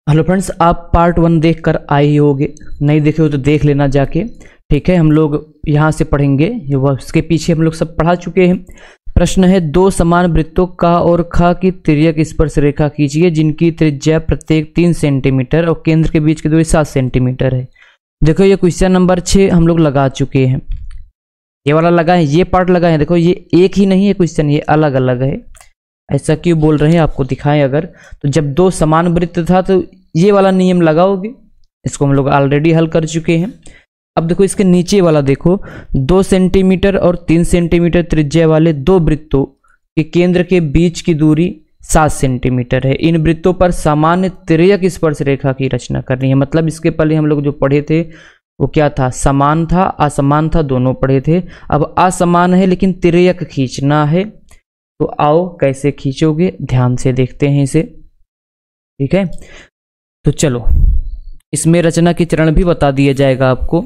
Hello friends, आप part 1 देख कर आए ही होगे। नहीं देखे हो तो देख लेना जाके। ठीक है, हम लोग यहाँ से पढ़ेंगे, उसके पीछे हम लोग सब पढ़ा चुके हैं। प्रश्न है, दो समान वृत्तों का और ख की तिर्यक स्पर्श रेखा खींचिए जिनकी त्रिज्या प्रत्येक 3 सेंटीमीटर और केंद्र के बीच की दूरी 7 सेंटीमीटर है। देखो ये क्वेश्चन नंबर 6 हम लोग लगा चुके हैं। ये वाला लगा है, ये पार्ट लगा है। देखो ये एक ही नहीं है क्वेश्चन, ये अलग अलग है। ऐसा क्यों बोल रहे हैं आपको दिखाएं। अगर तो जब दो समान वृत्त था तो ये वाला नियम लगाओगे। इसको हम लोग ऑलरेडी हल कर चुके हैं। अब देखो इसके नीचे वाला देखो, 2 सेंटीमीटर और 3 सेंटीमीटर त्रिज्या वाले दो वृत्तों के केंद्र के बीच की दूरी 7 सेंटीमीटर है। इन वृत्तों पर सामान्य तिर्यक स्पर्श रेखा की रचना करनी है। मतलब इसके पहले हम लोग जो पढ़े थे वो क्या था, समान था असमान था, दोनों पढ़े थे। अब असमान है लेकिन तिर्यक खींचना है, तो आओ कैसे खींचोगे ध्यान से देखते हैं इसे। ठीक है, तो चलो इसमें रचना के चरण भी बता दिया जाएगा आपको।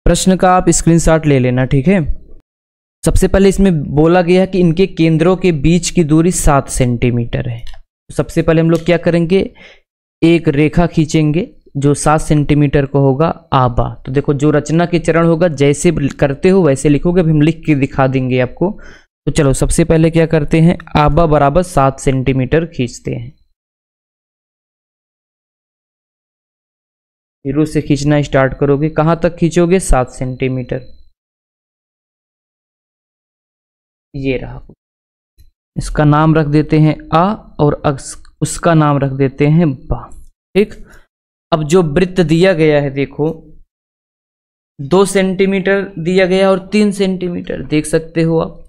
प्रश्न का आप स्क्रीनशॉट ले लेना। ठीक है, सबसे पहले इसमें बोला गया कि इनके केंद्रों के बीच की दूरी 7 सेंटीमीटर है। तो सबसे पहले हम लोग क्या करेंगे, एक रेखा खींचेंगे जो 7 सेंटीमीटर को होगा आबा। तो देखो जो रचना के चरण होगा जैसे करते हो वैसे लिखोगे। अभी हम लिख के दिखा देंगे आपको। तो चलो सबसे पहले क्या करते हैं, आबा बराबर 7 सेंटीमीटर खींचते हैं। शुरू से खींचना स्टार्ट करोगे, कहां तक खींचोगे, 7 सेंटीमीटर। ये रहा, इसका नाम रख देते हैं आ और उसका नाम रख देते हैं बा। ठीक, अब जो वृत्त दिया गया है देखो 2 सेंटीमीटर दिया गया और 3 सेंटीमीटर देख सकते हो आप,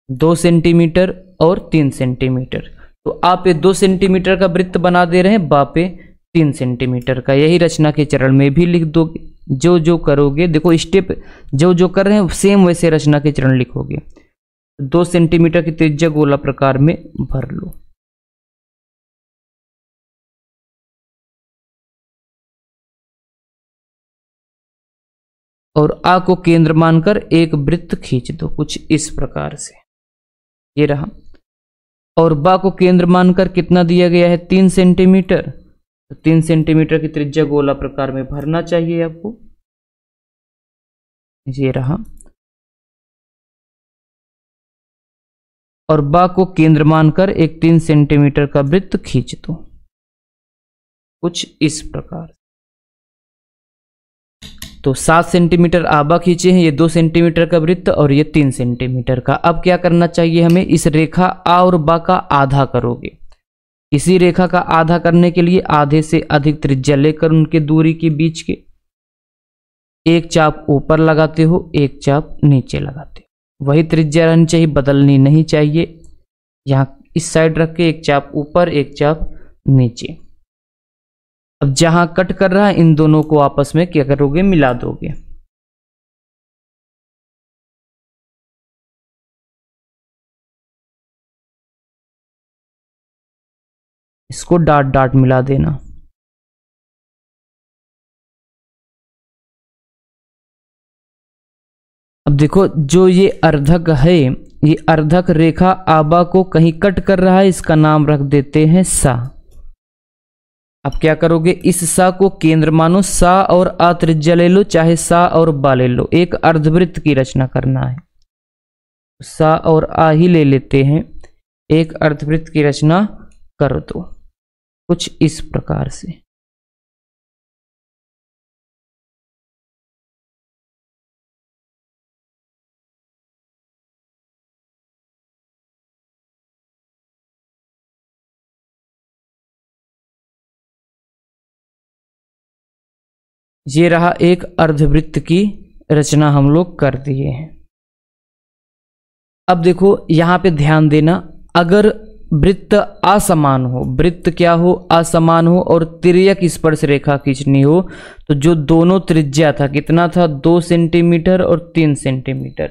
2 सेंटीमीटर और 3 सेंटीमीटर। तो आप ये 2 सेंटीमीटर का वृत्त बना दे रहे हैं, बा पे 3 सेंटीमीटर का। यही रचना के चरण में भी लिख दोगे। जो जो करोगे देखो स्टेप जो जो कर रहे हैं सेम वैसे रचना के चरण लिखोगे। 2 सेंटीमीटर की त्रिज्या गोला प्रकार में भर लो। और आ को केंद्र मानकर एक वृत्त खींच दो कुछ इस प्रकार से। ये रहा। और बा को केंद्र मानकर कितना दिया गया है, 3 सेंटीमीटर। तो 3 सेंटीमीटर की त्रिज्या गोला प्रकार में भरना चाहिए आपको। ये रहा। और बा को केंद्र मानकर एक 3 सेंटीमीटर का वृत्त खींच दो कुछ इस प्रकार। तो 7 सेंटीमीटर आबा खींचे हैं, ये 2 सेंटीमीटर का वृत्त और ये 3 सेंटीमीटर का। अब क्या करना चाहिए हमें, इस रेखा आ और बा का आधा करोगे। इसी रेखा का आधा करने के लिए आधे से अधिक त्रिज्या लेकर उनके दूरी के बीच के एक चाप ऊपर लगाते हो, एक चाप नीचे लगाते हो। वही त्रिज्या रहनी चाहिए, बदलनी नहीं चाहिए। यहाँ इस साइड रख के एक चाप ऊपर एक चाप नीचे। अब जहां कट कर रहा है इन दोनों को आपस में क्या करोगे, मिला दोगे। इसको डाट डाट मिला देना। अब देखो जो ये अर्धक है, ये अर्धक रेखा आबा को कहीं कट कर रहा है, इसका नाम रख देते हैं सा। अब क्या करोगे, इस सा को केंद्र मानो, सा और आ त्रिज्या ले लो, चाहे सा और बा ले लो। एक अर्धवृत्त की रचना करना है, सा और आ ही ले लेते हैं। एक अर्धवृत्त की रचना कर दो कुछ इस प्रकार से। ये रहा, एक अर्धवृत्त की रचना हम लोग कर दिए हैं। अब देखो यहां पे ध्यान देना, अगर वृत्त असमान हो, वृत्त क्या हो, असमान हो और तिर्यक स्पर्श रेखा खींचनी हो, तो जो दोनों त्रिज्या था कितना था, 2 सेंटीमीटर और 3 सेंटीमीटर,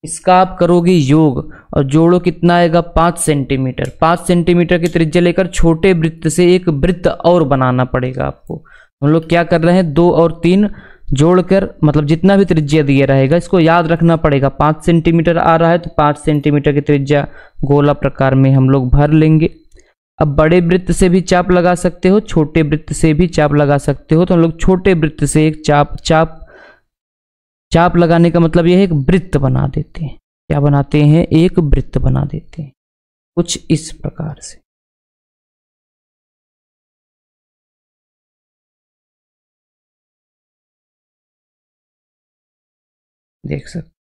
इसका आप करोगे योग और जोड़ो कितना आएगा, 5 सेंटीमीटर। 5 सेंटीमीटर की त्रिज्या लेकर छोटे वृत्त से एक वृत्त और बनाना पड़ेगा आपको। हम लोग क्या कर रहे हैं, 2 और 3 जोड़कर, मतलब जितना भी त्रिज्या दिया रहेगा इसको याद रखना पड़ेगा। 5 सेंटीमीटर आ रहा है तो 5 सेंटीमीटर की त्रिज्या गोला प्रकार में हम लोग भर लेंगे। अब बड़े वृत्त से भी चाप लगा सकते हो, छोटे वृत्त से भी चाप लगा सकते हो। तो हम लोग छोटे वृत्त से एक चाप लगाने का मतलब यह है एक वृत्त बना देते हैं। क्या बनाते हैं? एक वृत्त बना देते हैं, कुछ इस प्रकार से। देख सकते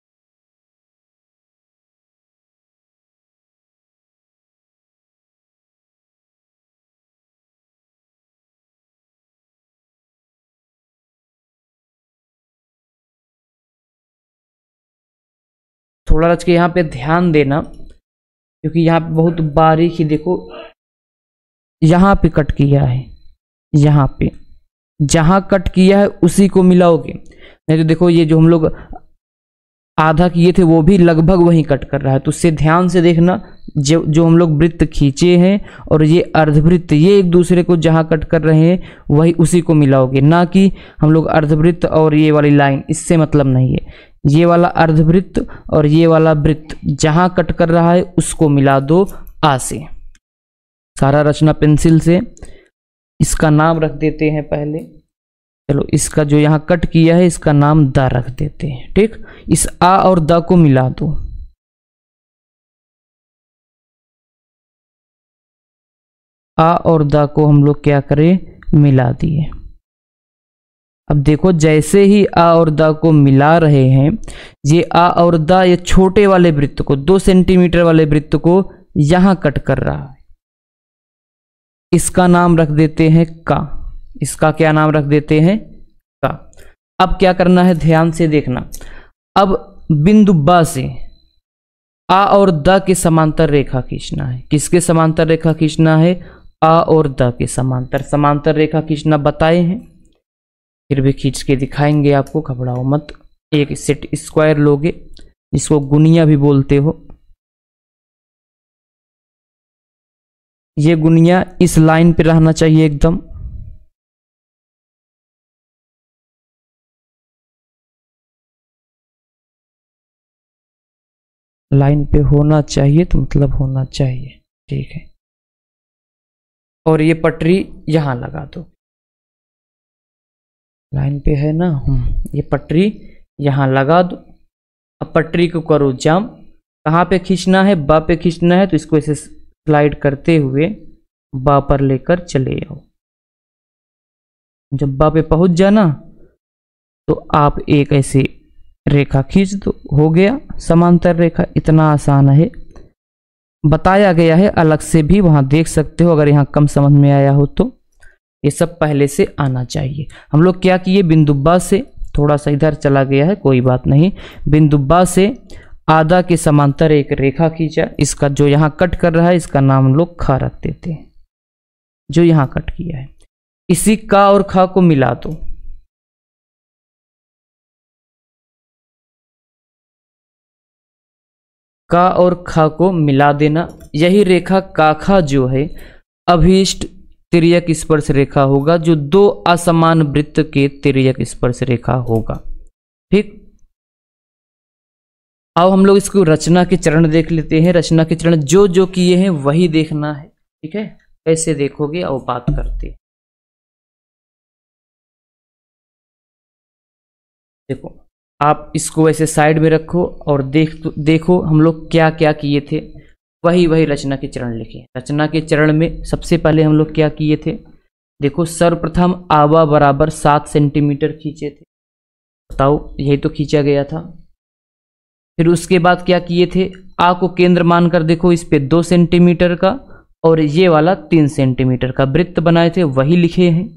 थोड़ा रच के यहाँ पे ध्यान देना, क्योंकि यहाँ पे बहुत बारीकी देखो, यहाँ पे कट किया है, यहाँ पे जहाँ कट किया है उसी को मिलाओगे। नहीं तो देखो ये जो हम लोग आधा किए थे वो भी लगभग वहीं कट कर रहा है। तो उससे ध्यान से देखना, जो हम लोग वृत्त खींचे हैं और ये अर्धवृत्त, ये एक दूसरे को जहाँ कट कर रहे हैं वही उसी को मिलाओगे, ना कि हम लोग अर्धवृत्त और ये वाली लाइन, इससे मतलब नहीं है। ये वाला अर्धवृत्त और ये वाला वृत्त जहाँ कट कर रहा है उसको मिला दो आ से। सारा रचना पेंसिल से। इसका नाम रख देते हैं पहले, चलो इसका जो यहाँ कट किया है इसका नाम द रख देते हैं। ठीक, इस आ और द को मिला दो। आ और द को हम लोग क्या करें? मिला दिए। अब देखो जैसे ही आ और द को मिला रहे हैं, ये आ और द ये छोटे वाले वृत्त को, 2 सेंटीमीटर वाले वृत्त को यहां कट कर रहा है। इसका नाम रख देते हैं का। इसका क्या नाम रख देते हैं? का। अब क्या करना है? ध्यान से देखना। अब बिंदु ब से आ और द के समांतर रेखा खींचना है। किसके समांतर रेखा खींचना है? आ और द के समांतर। समांतर रेखा खींचना बताए हैं, फिर भी खींच के दिखाएंगे आपको, घबराओ मत। एक सेट स्क्वायर लोगे, इसको गुनिया भी बोलते हो। ये गुनिया इस लाइन पे रहना चाहिए एकदम। लाइन पे होना चाहिए तो मतलब होना चाहिए, ठीक है। और ये पटरी यहां लगा दो, लाइन पे है ना, ये पटरी यहां लगा दो। अब पटरी को करो जाम। कहाँ पे खींचना है? बा पे खींचना है, तो इसको ऐसे स्लाइड करते हुए बा पर लेकर चले आओ। जब बा पे पहुंच जाना तो आप एक ऐसे रेखा खींच दो, हो गया समांतर रेखा। इतना आसान है, बताया गया है अलग से भी, वहां देख सकते हो। अगर यहाँ कम समझ में आया हो तो ये सब पहले से आना चाहिए। हम लोग क्या किए? बिंदु बा से, थोड़ा सा इधर चला गया है, कोई बात नहीं। बिंदु बा से आधा के समांतर एक रेखा खींचा। इसका जो यहाँ कट कर रहा है इसका नाम हम लोग खा रख देते हैं, जो यहाँ कट किया है। इसी का और खा को मिला दो। का और खा को मिला देना। यही रेखा का खा जो है अभीष्ट तिर्यक स्पर्श रेखा होगा, जो 2 असमान वृत्त के तिर्यक स्पर्श रेखा होगा। ठीक, आओ हम लोग इसको रचना के चरण देख लेते हैं। रचना के चरण जो जो किए हैं वही देखना है, ठीक है। कैसे देखोगे आओ बात करते। देखो आप इसको ऐसे साइड में रखो और देखो हम लोग क्या क्या किए थे, वही रचना के चरण लिखे। रचना के चरण में सबसे पहले हम लोग क्या किए थे? देखो सर्वप्रथम आवा बराबर 7 सेंटीमीटर खींचे थे। बताओ, यही तो खींचा गया था। फिर उसके बाद क्या किए थे? आ को केंद्र मानकर देखो इस पे 2 सेंटीमीटर का और ये वाला 3 सेंटीमीटर का वृत्त बनाए थे, वही लिखे हैं।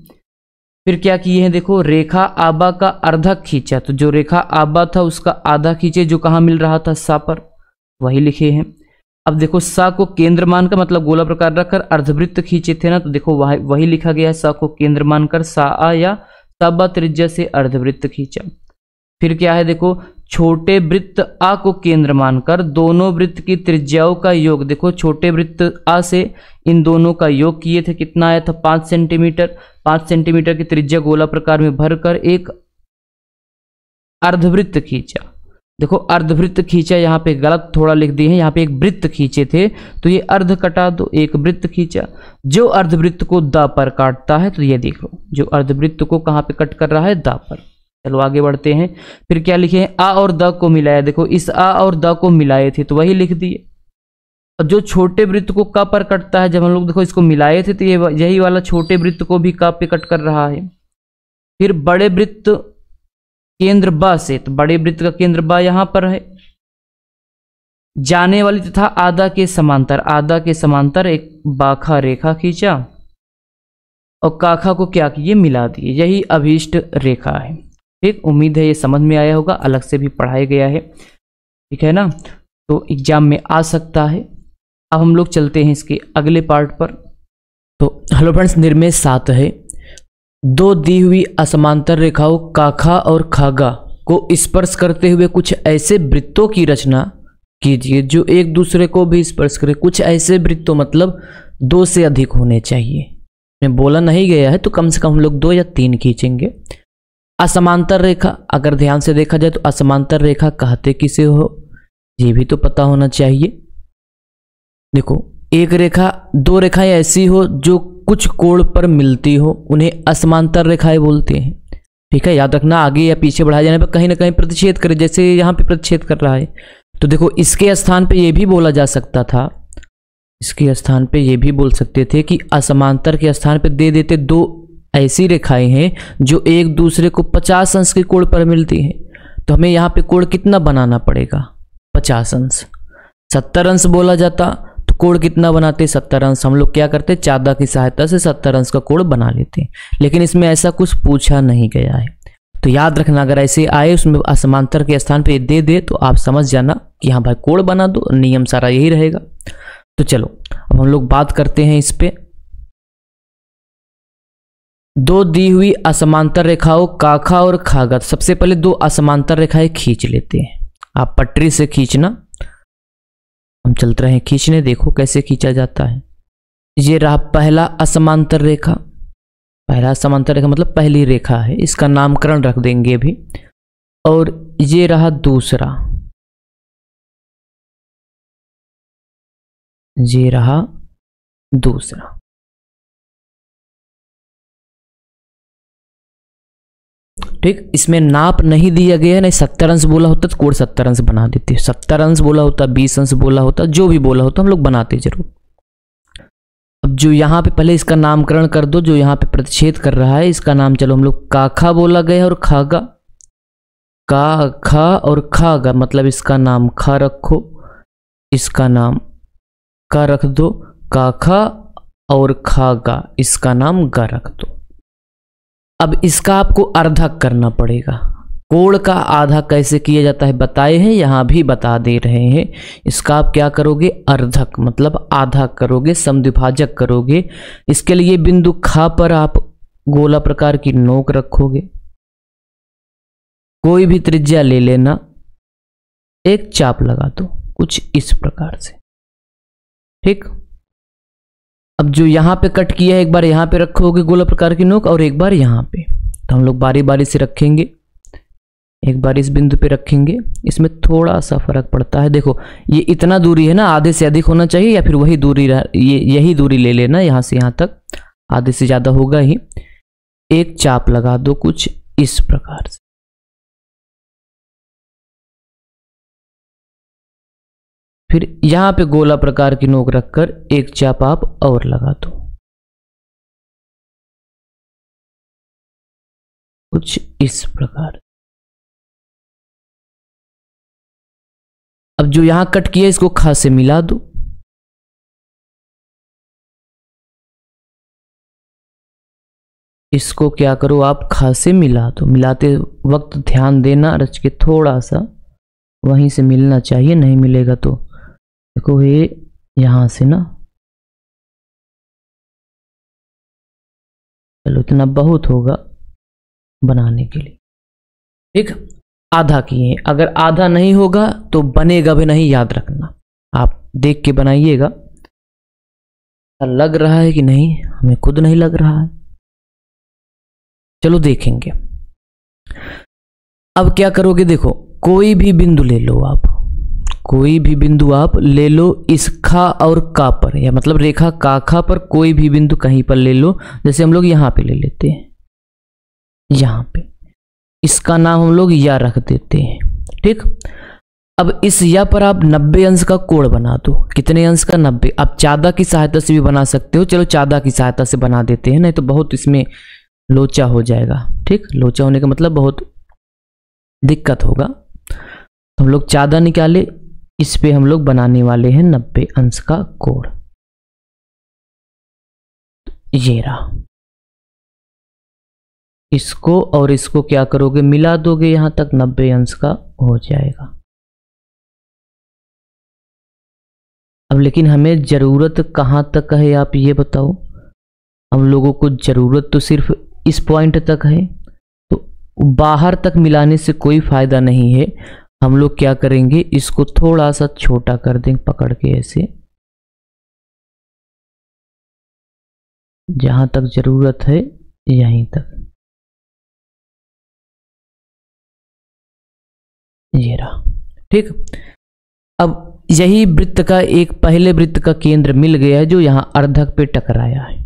फिर क्या किए हैं? देखो रेखा आबा का अर्धक खींचा, तो जो रेखा आबा था उसका आधा खींचे, जो कहाँ मिल रहा था? सा पर, वही लिखे हैं। अब देखो सा को केंद्र मानकर मतलब गोला प्रकार रखकर अर्धवृत्त खींचे थे ना, तो देखो वही लिखा गया है। सा को केंद्र मानकर सा आ या सबा त्रिज्या से अर्धवृत्त खींचा। फिर क्या है? देखो छोटे वृत्त आ को केंद्र मानकर दोनों वृत्त की त्रिज्याओं का योग। देखो छोटे वृत्त आ से इन दोनों का योग किए थे, कितना आया था? 5 सेंटीमीटर। 5 सेंटीमीटर की त्रिज्या गोला प्रकार में भरकर एक अर्धवृत्त खींचा, देखो अर्धवृत्त खींचा, यहाँ पे गलत थोड़ा लिख दिए हैं, यहाँ पे एक वृत्त खींचे थे तो ये अर्ध कटा दो, एक वृत्त खींचा जो अर्धवृत्त को द पर काटता है, तो ये देख लो जो अर्धवृत्त को कहाँ पे कट कर रहा है, द पर। चलो आगे बढ़ते हैं। फिर क्या लिखे हैं, आ और द को मिलाया, देखो इस आ और द को मिलाए थे तो वही लिख दिए। और जो छोटे वृत्त को क पर कटता है, जब हम लोग देखो इसको मिलाए थे तो ये यही वाला छोटे वृत्त को भी क पे कट कर रहा है। फिर बड़े वृत्त केंद्र ब से, तो बड़े वृत्त का केंद्र ब यहां पर है। जाने वाली तथा आधा के समांतर, आधा के समांतर एक बाखा रेखा खींचा और काखा को क्या किए, मिला दिए, यही अभीष्ट रेखा है। ठीक, उम्मीद है ये समझ में आया होगा, अलग से भी पढ़ाया गया है, ठीक है ना, तो एग्जाम में आ सकता है। अब हम लोग चलते हैं इसके अगले पार्ट पर। तो हेलो फ्रेंड्स, निर्मेय 7 है। दो दी हुई असमांतर रेखाओं काखा और खागा को स्पर्श करते हुए कुछ ऐसे वृत्तों की रचना कीजिए जो एक दूसरे को भी स्पर्श करे। कुछ ऐसे वृत्तों मतलब 2 से अधिक होने चाहिए, मैं बोला नहीं गया है तो कम से कम हम लोग 2 या 3 खींचेंगे। असमांतर रेखा, अगर ध्यान से देखा जाए तो असमांतर रेखा कहते किसे हो, ये भी तो पता होना चाहिए। देखो एक रेखा, 2 रेखाएं ऐसी हो जो कुछ कोण पर मिलती हो, उन्हें असमांतर रेखाएं बोलते हैं। ठीक है, याद रखना, आगे या पीछे बढ़ाए जाने पर कहीं ना कहीं प्रतिच्छेद करे, जैसे यहाँ पे प्रतिच्छेद कर रहा है। तो देखो इसके स्थान पे ये भी बोला जा सकता था, इसके स्थान पे ये भी बोल सकते थे कि असमांतर के स्थान पे दे देते 2 ऐसी रेखाएं हैं जो एक दूसरे को 50 अंश के कोण पर मिलती हैं। तो हमें यहाँ पे कोण कितना बनाना पड़ेगा, 50 अंश। 70 अंश बोला जाता तो कोण कितना बनाते, 70 अंश। हम लोग क्या करते, चादा की सहायता से 70 अंश का कोण बना लेते, लेकिन इसमें ऐसा कुछ पूछा नहीं गया है। तो याद रखना, अगर ऐसे आए उसमें असमांतर के स्थान पे दे दे तो आप समझ जाना कि हाँ भाई कोण बना दो, नियम सारा यही रहेगा। तो चलो अब हम लोग बात करते हैं इस पे। 2 दी हुई असमांतर रेखाओं काखा और खागा, सबसे पहले 2 असमांतर रेखाएं खींच लेते हैं। आप पटरी से खींचना, हम चलते रहे खींचने, देखो कैसे खींचा जाता है। ये रहा पहला असमांतर रेखा, पहला समांतर रेखा मतलब पहली रेखा है, इसका नामकरण रख देंगे अभी। और ये रहा दूसरा, ये रहा दूसरा। ठीक, इसमें नाप नहीं दिया गया है, नहीं 70 अंश बोला होता तो कोण 70 अंश बना देते, 70 अंश बोला होता, 20 अंश बोला होता, जो भी बोला होता हम लोग बनाते जरूर। अब जो यहाँ पे पहले इसका नामकरण कर दो, जो यहाँ पे प्रतिच्छेद कर रहा है इसका नाम चलो हम लोग काखा बोला गया और खागा, काखा और खागा मतलब इसका नाम खा रखो, इसका नाम का रख दो, काखा और खागा इसका नाम गा रख दो। अब इसका आपको अर्धक करना पड़ेगा। कोण का आधा कैसे किया जाता है बताए हैं, यहां भी बता दे रहे हैं। इसका आप क्या करोगे, अर्धक मतलब आधा करोगे, समद्विभाजक करोगे। इसके लिए बिंदु खा पर आप गोला प्रकार की नोक रखोगे, कोई भी त्रिज्या ले लेना, एक चाप लगा दो कुछ इस प्रकार से। ठीक, अब जो यहां पे कट किया है एक बार यहां पे रखोगे गोला प्रकार की नोक और एक बार यहां पे, तो हम लोग बारी बारी से रखेंगे। एक बार इस बिंदु पे रखेंगे, इसमें थोड़ा सा फर्क पड़ता है। देखो ये इतना दूरी है ना, आधे से अधिक होना चाहिए या फिर वही दूरी, यही दूरी ले लेना यहां से यहां तक, आधे से ज्यादा होगा ही। एक चाप लगा दो कुछ इस प्रकार से। फिर यहां पे गोला प्रकार की नोक रखकर एक चाप आप और लगा दो कुछ इस प्रकार। अब जो यहां कट किया इसको खा से मिला दो, इसको क्या करो आप खा से मिला दो। मिलाते वक्त ध्यान देना, रच के थोड़ा सा वहीं से मिलना चाहिए, नहीं मिलेगा तो देखो ये यहां से ना, चलो इतना बहुत होगा बनाने के लिए। ठीक, आधा किए, अगर आधा नहीं होगा तो बनेगा भी नहीं, याद रखना। आप देख के बनाइएगा, लग रहा है कि नहीं, हमें खुद नहीं लग रहा है, चलो देखेंगे। अब क्या करोगे, देखो कोई भी बिंदु ले लो आप, कोई भी बिंदु आप ले लो इस खा और का पर, या मतलब रेखा का खा पर कोई भी बिंदु कहीं पर ले लो। जैसे हम लोग यहाँ पे ले लेते हैं, यहाँ पे इसका नाम हम लोग या रख देते हैं, ठीक। अब इस या पर आप 90 अंश का कोण बना दो। कितने अंश का? 90। आप चादा की सहायता से भी बना सकते हो, चलो चादा की सहायता से बना देते हैं, नहीं तो बहुत इसमें लोचा हो जाएगा, ठीक। लोचा होने का मतलब बहुत दिक्कत होगा, तो हम लोग चादा निकाले, इस पे हम लोग बनाने वाले हैं 90 अंश का कोण। ये रहा, इसको और इसको क्या करोगे, मिला दोगे, यहां तक 90 अंश का हो जाएगा। अब लेकिन हमें जरूरत कहां तक है आप ये बताओ। हम लोगों को जरूरत तो सिर्फ इस पॉइंट तक है, तो बाहर तक मिलाने से कोई फायदा नहीं है। हम लोग क्या करेंगे, इसको थोड़ा सा छोटा कर देंगे पकड़ के ऐसे, जहां तक जरूरत है यहीं तक। ये रहा, ठीक। अब यही वृत्त का एक पहले वृत्त का केंद्र मिल गया है जो यहां अर्धक पे टकराया है।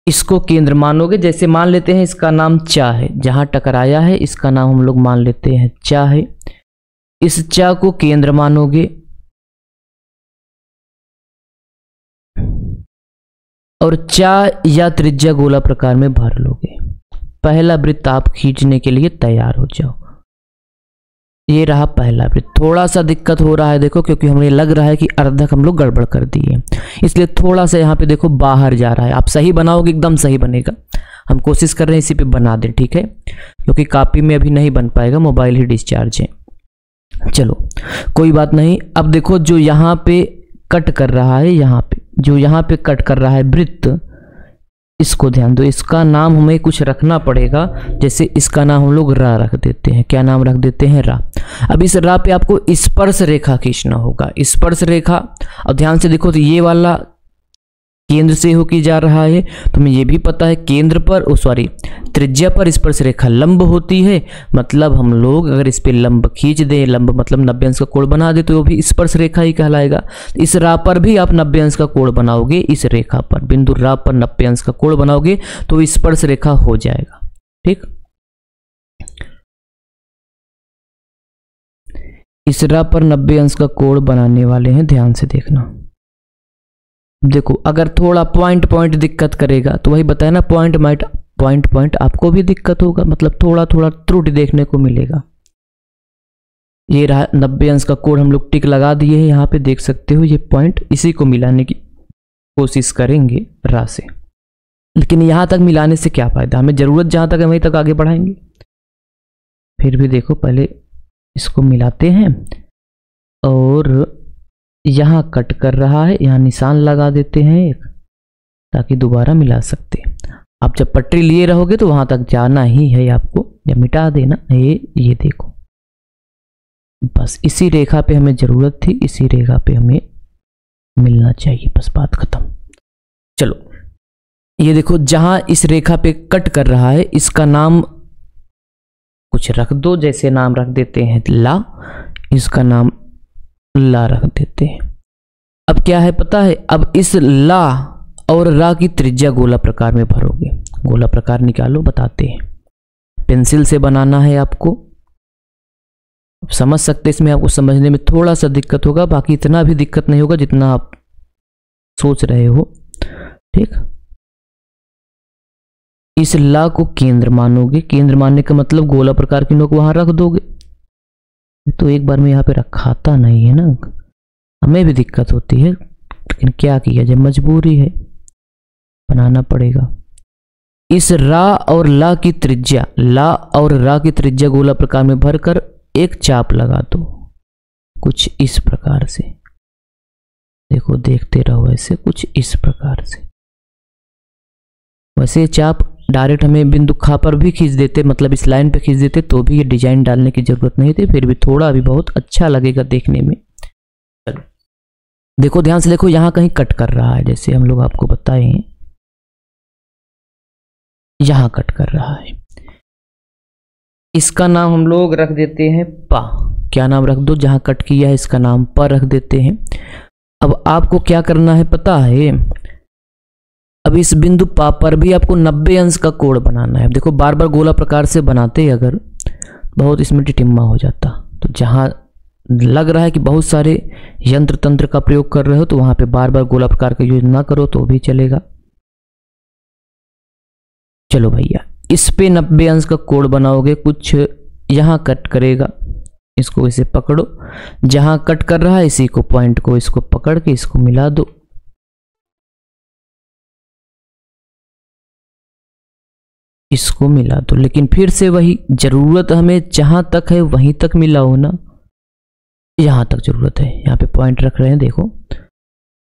इसको केंद्र मानोगे, जैसे मान लेते हैं इसका नाम चा है, जहां टकराया है इसका नाम हम लोग मान लेते हैं चा है। इस चा को केंद्र मानोगे और चा या त्रिज्या गोला प्रकार में भर लोगे। पहला वृत्त आप खींचने के लिए तैयार हो जाओ। ये रहा पहला वृत्त। थोड़ा सा दिक्कत हो रहा है देखो, क्योंकि हमें लग रहा है कि अर्धक हम लोग गड़बड़ कर दिए, इसलिए थोड़ा सा यहाँ पे देखो बाहर जा रहा है। आप सही बनाओगे एकदम सही बनेगा। हम कोशिश कर रहे हैं इसी पे बना दें, ठीक है, क्योंकि कॉपी में अभी नहीं बन पाएगा, मोबाइल ही डिस्चार्ज है। चलो कोई बात नहीं। अब देखो जो यहाँ पे कट कर रहा है, यहाँ पे जो यहाँ पे कट कर रहा है वृत्त, इसको ध्यान दो। इसका नाम हमें कुछ रखना पड़ेगा, जैसे इसका नाम हम लोग रा रख देते हैं। क्या नाम रख देते हैं? रा। अब इस रा पे आपको स्पर्श रेखा खींचना होगा, स्पर्श रेखा। और ध्यान से देखो तो ये वाला केंद्र से होके जा रहा है, तुम्हें ये भी पता है केंद्र पर त्रिज्या पर स्पर्श रेखा लंब होती है। मतलब हम लोग अगर इस पे लंब खींच दें, लंब मतलब 90 अंश का कोण बना दे, तो वो भी स्पर्श रेखा ही कहलाएगा। इस रा पर भी आप 90 अंश का कोण बनाओगे, इस रेखा पर बिंदु रा पर 90 अंश का कोण बनाओगे तो स्पर्श रेखा हो जाएगा, ठीक। इस रा पर 90 अंश का कोण बनाने वाले हैं, ध्यान से देखना। देखो अगर थोड़ा पॉइंट दिक्कत करेगा तो वही बताया ना, पॉइंट आपको भी दिक्कत होगा, मतलब थोड़ा त्रुटि देखने को मिलेगा। ये रहा 90 अंश का कोण, हम लोग टिक लगा दिए हैं, यहाँ पे देख सकते हो ये पॉइंट। इसी को मिलाने की कोशिश करेंगे रा से, लेकिन यहाँ तक मिलाने से क्या फायदा, हमें जरूरत जहां तक है वहीं तक आगे बढ़ाएंगे। फिर भी देखो पहले इसको मिलाते हैं और यहाँ कट कर रहा है, यहाँ निशान लगा देते हैं एक, ताकि दोबारा मिला सकते हैं। आप जब पटरी लिए रहोगे तो वहां तक जाना ही है आपको, या मिटा देना। ये देखो बस इसी रेखा पे हमें जरूरत थी, इसी रेखा पे हमें मिलना चाहिए, बस बात खत्म। चलो ये देखो जहां इस रेखा पे कट कर रहा है इसका नाम कुछ रख दो, जैसे नाम रख देते हैं ला, इसका नाम ला रख देते हैं। अब क्या है पता है, अब इस ला और रा की त्रिज्या गोला प्रकार में भरोगे। गोला प्रकार निकालो, बताते हैं। पेंसिल से बनाना है आपको, समझ सकते, इसमें आपको समझने में थोड़ा सा दिक्कत होगा, बाकी इतना भी दिक्कत नहीं होगा जितना आप सोच रहे हो, ठीक। इस ला को केंद्र मानोगे, केंद्र मानने का मतलब गोला प्रकार की नोक वहां रख दोगे। तो एक बार में यहाँ पे रखाता नहीं है ना, हमें भी दिक्कत होती है, लेकिन क्या किया जाए, मजबूरी है, बनाना पड़ेगा। इस रा और ला की त्रिज्या, ला और रा की त्रिज्या गोला प्रकार में भरकर एक चाप लगा दो, कुछ इस प्रकार से। देखो देखते रहो, ऐसे कुछ इस प्रकार से। वैसे चाप डायरेक्ट हमें बिंदु खा पर भी खींच देते, मतलब इस लाइन पे खींच देते, तो भी ये डिजाइन डालने की जरूरत नहीं थी, फिर भी थोड़ा भी बहुत अच्छा लगेगा देखने में। चलो देखो ध्यान से देखो, यहां कहीं कट कर रहा है, जैसे हम लोग आपको बताए हैं यहां कट कर रहा है। इसका नाम हम लोग रख देते हैं पा। क्या नाम रख दो, जहां कट किया है इसका नाम प रख देते हैं। अब आपको क्या करना है पता है, अब इस बिंदु पा पर भी आपको 90 अंश का कोण बनाना है। देखो बार बार गोला प्रकार से बनाते अगर बहुत इसमें टिटिम्मा हो जाता। तो जहां लग रहा है कि बहुत सारे यंत्र तंत्र का प्रयोग कर रहे हो तो वहां पे बार बार गोला प्रकार का यूज ना करो तो भी चलेगा। चलो भैया, इस पे 90 अंश का कोण बनाओगे, कुछ यहां कट करेगा, इसको इसे पकड़ो, जहां कट कर रहा है इसी को पॉइंट को इसको पकड़ के इसको मिला दो। इसको मिला दो, लेकिन फिर से वही जरूरत हमें जहां तक है वहीं तक मिला हो ना, यहां तक जरूरत है। यहाँ पे पॉइंट रख रहे हैं देखो,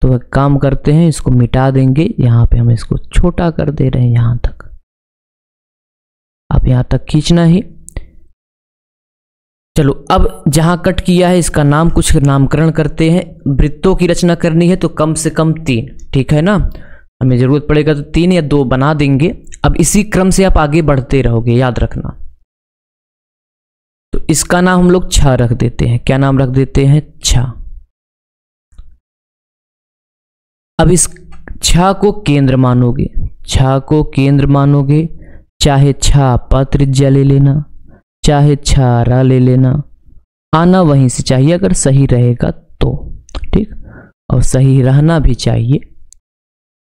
तो एक काम करते हैं इसको मिटा देंगे, यहाँ पे हम इसको छोटा कर दे रहे हैं यहां तक। अब यहां तक खींचना ही। चलो अब जहां कट किया है इसका नाम कुछ नामकरण करते हैं। वृत्तों की रचना करनी है तो कम से कम 3, ठीक है ना, हमें जरूरत पड़ेगा तो 3 या 2 बना देंगे। अब इसी क्रम से आप आगे बढ़ते रहोगे, याद रखना। तो इसका नाम हम लोग छा रख देते हैं। क्या नाम रख देते हैं, छा। अब इस छा को केंद्र मानोगे, छा को केंद्र मानोगे, चाहे छा पा त्रिज्या ले लेना, चाहे छा रा ले लेना, आना वहीं से चाहिए अगर सही रहेगा तो, ठीक, और सही रहना भी चाहिए।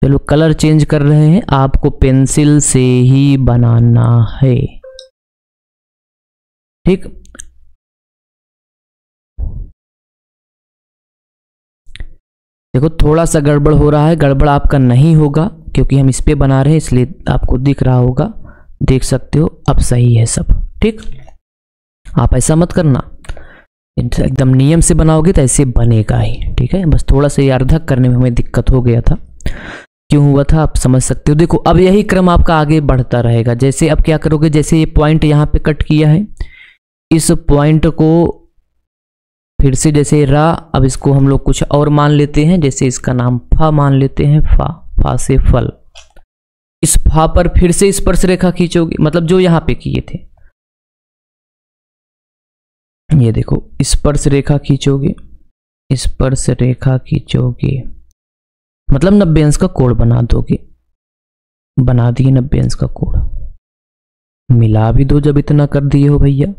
चलो कलर चेंज कर रहे हैं, आपको पेंसिल से ही बनाना है, ठीक। देखो थोड़ा सा गड़बड़ हो रहा है, गड़बड़ आपका नहीं होगा क्योंकि हम इस पे बना रहे हैं इसलिए आपको दिख रहा होगा, देख सकते हो। अब सही है सब, ठीक। आप ऐसा मत करना, एकदम नियम से बनाओगे तो ऐसे बनेगा ही, ठीक है। बस थोड़ा सा ये अर्धक करने में हमें दिक्कत हो गया था, क्यों हुआ था आप समझ सकते हो। देखो अब यही क्रम आपका आगे बढ़ता रहेगा। जैसे अब क्या करोगे, जैसे ये पॉइंट यहाँ पे कट किया है, इस पॉइंट को फिर से जैसे रा, अब इसको हम लोग कुछ और मान लेते हैं, जैसे इसका नाम फा मान लेते हैं, फा, फा से फल। इस फा पर फिर से स्पर्श रेखा खींचोगे, मतलब जो यहां पे किए थे, ये देखो स्पर्श रेखा खींचोगे, स्पर्श रेखा खींचोगे मतलब 90 अंश का कोण बना दोगे। बना दिए 90 अंश का कोण, मिला भी दो जब इतना कर दिए हो भैया।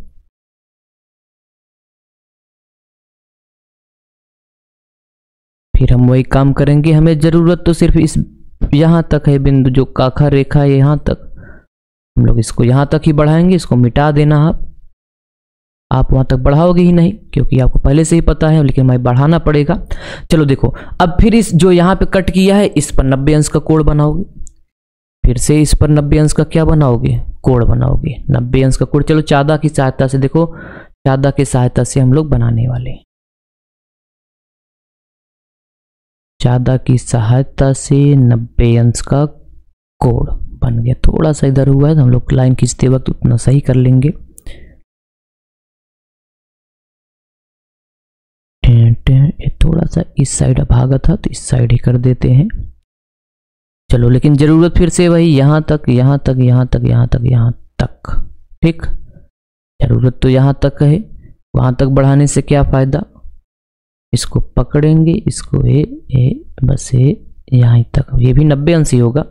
फिर हम वही काम करेंगे, हमें जरूरत तो सिर्फ इस यहां तक है बिंदु, जो काखा रेखा है यहां तक, हम लोग इसको यहां तक ही बढ़ाएंगे, इसको मिटा देना। आप वहां तक बढ़ाओगे ही नहीं क्योंकि आपको पहले से ही पता है, लेकिन हमें बढ़ाना पड़ेगा। चलो देखो, अब फिर इस जो यहां पे कट किया है इस पर 90 अंश का कोण बनाओगे, फिर से इस पर 90 अंश का क्या बनाओगे, कोण बनाओगे, 90 अंश का कोण। चलो चादा की सहायता से, देखो चादा की सहायता से हम लोग बनाने वाले हैं। चादा की सहायता से 90 अंश का कोण बन गया। थोड़ा सा इधर हुआ है तो हम लोग लाइन खींचते वक्त उतना सही कर लेंगे। थोड़ा सा इस साइड भागा था तो इस साइड ही कर देते हैं। चलो लेकिन जरूरत फिर से वही, यहां तक यहां तक यहां तक यहां तक यहां तक, ठीक। जरूरत तो यहां तक है, वहां तक बढ़ाने से क्या फायदा। इसको पकड़ेंगे, इसको बस यहां तक, ये भी 90 अंश ही होगा।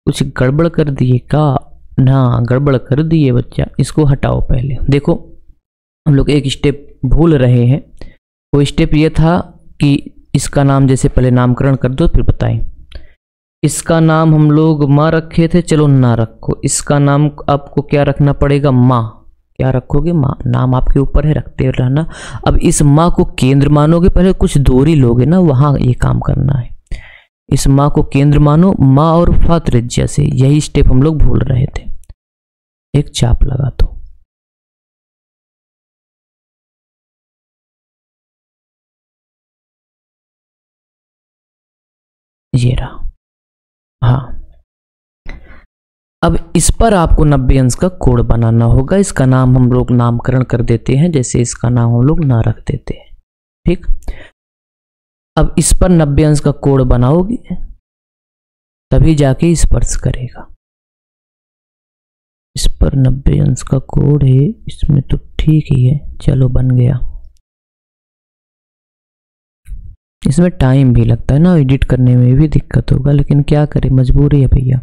कुछ गड़बड़ कर दिए का ना, गड़बड़ कर दिए बच्चा, इसको हटाओ पहले। देखो हम लोग एक स्टेप भूल रहे हैं, वो स्टेप ये था कि इसका नाम जैसे पहले नामकरण कर दो फिर बताएं। इसका नाम हम लोग माँ रखे थे, चलो ना रखो, इसका नाम आपको क्या रखना पड़ेगा, माँ। क्या रखोगे, माँ। नाम आपके ऊपर है, रखते रहना। अब इस माँ को केंद्र मानोगे, पहले कुछ दूरी लोगे ना, वहां ये काम करना है। इस माँ को केंद्र मानो, माँ और फा त्रिज्या से, यही स्टेप हम लोग भूल रहे थे। एक चाप लगा दो, ये रहा। हाँ, अब इस पर आपको 90 अंश का कोण बनाना होगा। इसका नाम हम लोग नामकरण कर देते हैं, जैसे इसका नाम हम लोग ना रख देते हैं, ठीक। अब इस पर 90 अंश का कोण बनाओगे तभी जाके स्पर्श करेगा। पर 90 अंश का कोण है, इसमें तो ठीक ही है। चलो बन गया। इसमें टाइम भी लगता है ना, एडिट करने में भी दिक्कत होगा, लेकिन क्या करें, मजबूरी है भैया।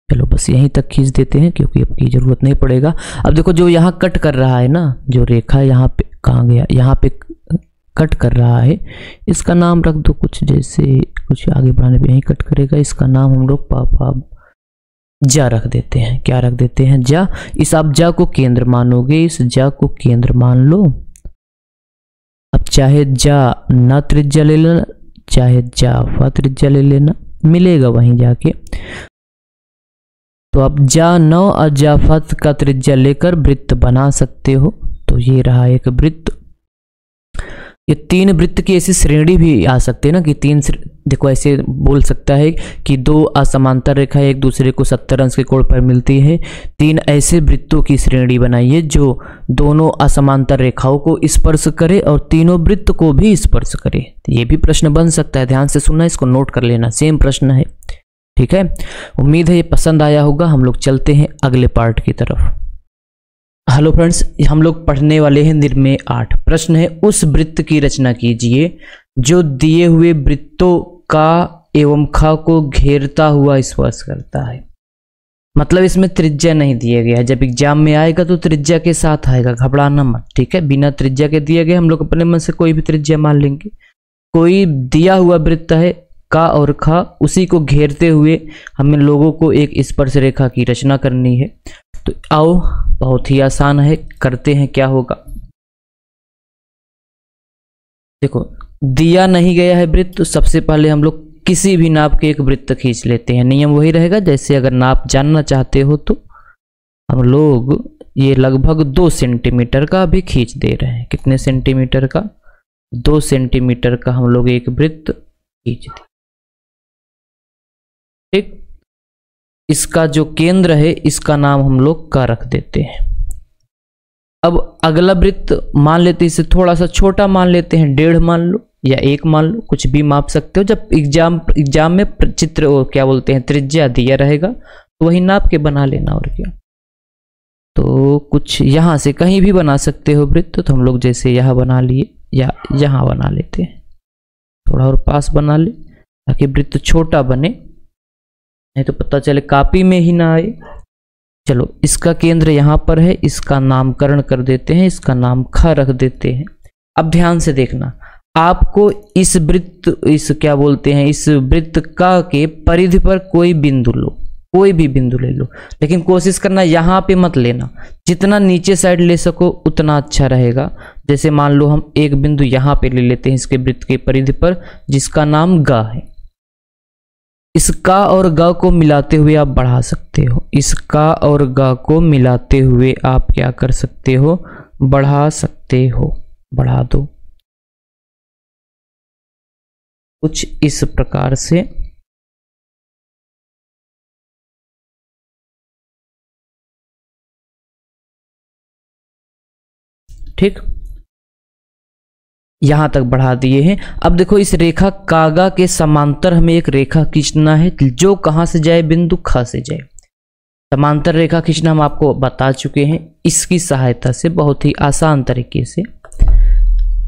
चलो बस यहीं तक खींच देते हैं क्योंकि अब की जरूरत नहीं पड़ेगा। अब देखो जो यहाँ कट कर रहा है ना, जो रेखा यहाँ पे कहाँ गया, यहाँ पे कट कर रहा है, इसका नाम रख दो कुछ, जैसे कुछ आगे बढ़ाने पे यहीं कट करेगा, इसका नाम हम लोग पापा जा रख देते हैं। क्या रख देते हैं? जा। इस आप जा को केंद्र मानोगे, इस जा को केंद्र मान लो। अब चाहे जा ना त्रिज्या ले लेना, चाहे जा फा त्रिज्या ले लेना, मिलेगा वहीं जाके। तो आप जा 9 और जा फा का त्रिज्या लेकर वृत्त बना सकते हो। तो ये रहा एक वृत्त। ये 3 वृत्त की ऐसी श्रेणी भी आ सकती है ना कि देखो ऐसे बोल सकता है कि 2 असमांतर रेखाएं एक दूसरे को 70 अंश के कोण पर मिलती है। 3 ऐसे वृत्तों की श्रेणी बनाइए जो दोनों असमांतर रेखाओं को स्पर्श करे और तीनों वृत्त को भी स्पर्श करे। ये भी प्रश्न बन सकता है, ध्यान से सुनना, इसको नोट कर लेना, सेम प्रश्न है। ठीक है, उम्मीद है ये पसंद आया होगा। हम लोग चलते हैं अगले पार्ट की तरफ। हेलो फ्रेंड्स, हम लोग पढ़ने वाले हैं निर्मेय 8। प्रश्न है, उस वृत्त की रचना कीजिए जो दिए हुए वृत्तों का एवं खा को घेरता हुआ स्पर्श करता है। मतलब इसमें त्रिज्या नहीं दिया गया है, जब एग्जाम में आएगा तो त्रिज्या के साथ आएगा, घबराना मत। ठीक है, बिना त्रिज्या के दिए गए हम लोग अपने मन से कोई भी त्रिज्या मान लेंगे। कोई दिया हुआ वृत्त है का और खा, उसी को घेरते हुए हमें लोगों को एक स्पर्श रेखा की रचना करनी है। तो आओ, बहुत ही आसान है, करते हैं। क्या होगा, देखो दिया नहीं गया है वृत्त, तो सबसे पहले हम लोग किसी भी नाप के एक वृत्त खींच लेते हैं। नियम वही रहेगा, जैसे अगर नाप जानना चाहते हो तो हम लोग ये लगभग 2 सेंटीमीटर का भी खींच दे रहे हैं। कितने सेंटीमीटर का? 2 सेंटीमीटर का हम लोग एक वृत्त खींच दें। ठीक, इसका जो केंद्र है इसका नाम हम लोग का रख देते हैं। अब अगला वृत्त मान लेते हैं, इसे थोड़ा सा छोटा मान लेते हैं, 1.5 मान लो या 1 मान लो, कुछ भी माप सकते हो। जब एग्जाम में चित्र क्या बोलते हैं त्रिज्या दिया रहेगा तो वही नाप के बना लेना, और क्या। तो कुछ यहाँ से कहीं भी बना सकते हो वृत्त, तो हम लोग जैसे यहाँ बना लिए या यहाँ बना लेते हैं, थोड़ा और पास बना ले ताकि वृत्त छोटा बने, नहीं तो पता चले कॉपी में ही ना आए। चलो, इसका केंद्र यहाँ पर है, इसका नामकरण कर देते हैं, इसका नाम खा रख देते हैं। अब ध्यान से देखना, आपको इस वृत्त, इस क्या बोलते हैं, इस वृत्त का के परिधि पर कोई बिंदु लो, कोई भी बिंदु ले लो, लेकिन कोशिश करना यहाँ पे मत लेना। जितना नीचे साइड ले सको उतना अच्छा रहेगा। जैसे मान लो हम एक बिंदु यहाँ पे ले लेते हैं इसके वृत्त के परिधि पर, जिसका नाम ग है। इस का और ग को मिलाते हुए आप बढ़ा सकते हो। इस का और ग को मिलाते हुए आप क्या कर सकते हो? बढ़ा सकते हो, बढ़ा दो कुछ इस प्रकार से। ठीक, यहां तक बढ़ा दिए हैं। अब देखो, इस रेखा कागा के समांतर हमें एक रेखा खींचना है जो कहां से जाए? बिंदु ख से जाए। समांतर रेखा खींचना हम आपको बता चुके हैं, इसकी सहायता से बहुत ही आसान तरीके से।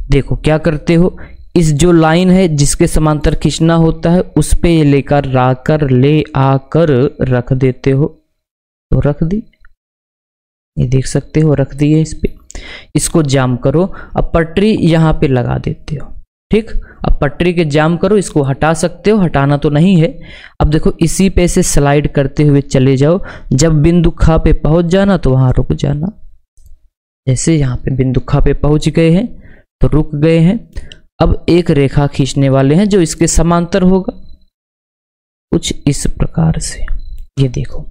देखो क्या करते हो, इस जो लाइन है जिसके समांतर खींचना होता है उस पे ये लेकर ले आकर रख देते हो। तो रख दी, ये देख सकते हो, रख दी है इस पे। इसको जाम करो। अब पटरी यहाँ पे लगा देते हो। ठीक, अब पटरी के जाम करो, इसको हटा सकते हो, हटाना तो नहीं है। अब देखो, इसी पे से स्लाइड करते हुए चले जाओ। जब बिंदु खा पे पहुंच जाना तो वहां रुक जाना। जैसे यहाँ पे बिंदु खा पे पहुंच गए हैं तो रुक गए हैं। अब एक रेखा खींचने वाले हैं जो इसके समांतर होगा, कुछ इस प्रकार से। ये देखो,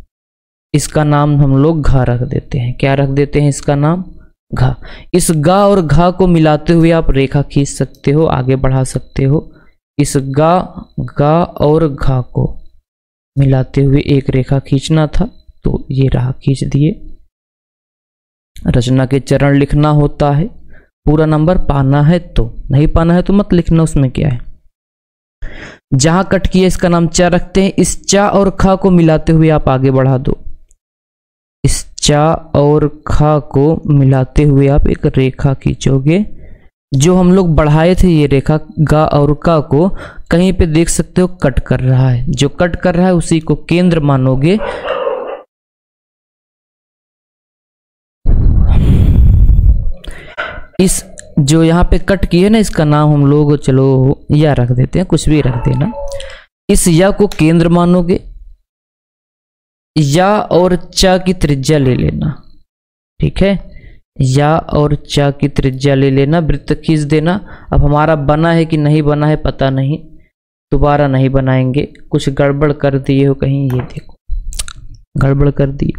इसका नाम हम लोग घा रख देते हैं। क्या रख देते हैं? इसका नाम घा। इस गा और घा को मिलाते हुए आप रेखा खींच सकते हो, आगे बढ़ा सकते हो। इस गा और घा को मिलाते हुए एक रेखा खींचना था, तो ये रहा, खींच दिए। रचना के चरण लिखना होता है, पूरा नंबर पाना है तो, नहीं पाना है तो मत लिखना, उसमें क्या है। जहां कट किया इसका नाम चा रखते हैं। इस चा और खा को मिलाते हुए आप आगे बढ़ा दो। इस चा और खा को मिलाते हुए आप एक रेखा खींचोगे। जो हम लोग बढ़ाए थे ये रेखा गा और का को कहीं पे देख सकते हो कट कर रहा है, जो कट कर रहा है उसी को केंद्र मानोगे। इस जो यहाँ पे कट की है ना, इसका नाम हम लोग चलो या रख देते हैं, कुछ भी रख देना। इस या को केंद्र मानोगे, या और चा की त्रिज्या ले लेना, ठीक है। या और चा की त्रिज्या ले लेना, वृत्त खींच देना। अब हमारा बना है कि नहीं बना है पता नहीं, दोबारा नहीं बनाएंगे, कुछ गड़बड़ कर दिए हो कहीं, ये देखो गड़बड़ कर दिए।